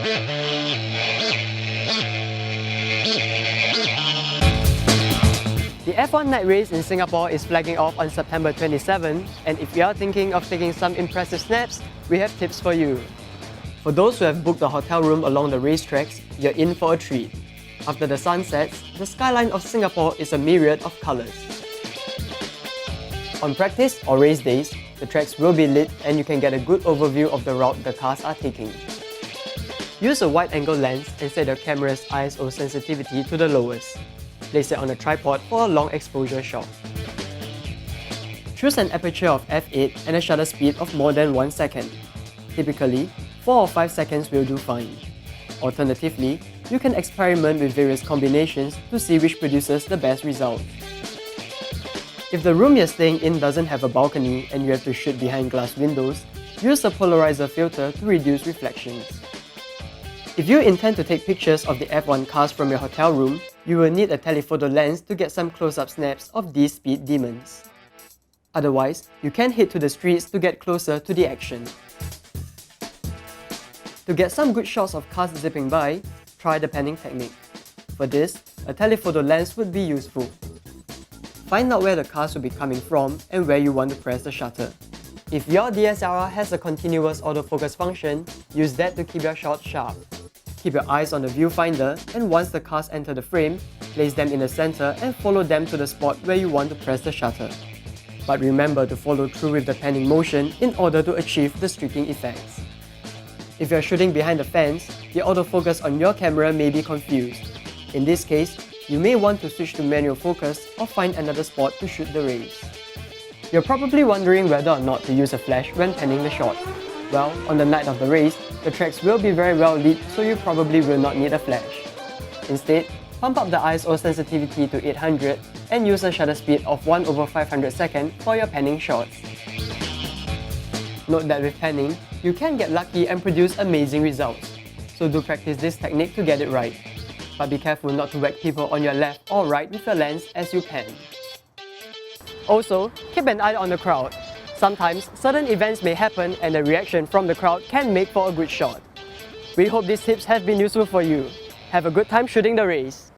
The F1 night race in Singapore is flagging off on September 27, and if you are thinking of taking some impressive snaps, we have tips for you. For those who have booked a hotel room along the racetracks, you're in for a treat. After the sun sets, the skyline of Singapore is a myriad of colours. On practice or race days, the tracks will be lit and you can get a good overview of the route the cars are taking. Use a wide-angle lens and set your camera's ISO sensitivity to the lowest. Place it on a tripod for a long exposure shot. Choose an aperture of f8 and a shutter speed of more than 1 second. Typically, 4 or 5 seconds will do fine. Alternatively, you can experiment with various combinations to see which produces the best result. If the room you're staying in doesn't have a balcony and you have to shoot behind glass windows, use a polarizer filter to reduce reflections. If you intend to take pictures of the F1 cars from your hotel room, you will need a telephoto lens to get some close-up snaps of these speed demons. Otherwise, you can head to the streets to get closer to the action. To get some good shots of cars zipping by, try the panning technique. For this, a telephoto lens would be useful. Find out where the cars will be coming from and where you want to press the shutter. If your DSLR has a continuous autofocus function, use that to keep your shot sharp. Keep your eyes on the viewfinder, and once the cars enter the frame, place them in the center and follow them to the spot where you want to press the shutter. But remember to follow through with the panning motion in order to achieve the streaking effects. If you're shooting behind the fence, the autofocus on your camera may be confused. In this case, you may want to switch to manual focus or find another spot to shoot the rays. You're probably wondering whether or not to use a flash when panning the shot. Well, on the night of the race, the tracks will be very well lit, so you probably will not need a flash. Instead, pump up the ISO sensitivity to 800 and use a shutter speed of 1/500 for your panning shots. Note that with panning, you can get lucky and produce amazing results, so do practice this technique to get it right. But be careful not to whack people on your left or right with your lens as you pan. Also, keep an eye on the crowd. Sometimes, certain events may happen and the reaction from the crowd can make for a good shot. We hope these tips have been useful for you. Have a good time shooting the race!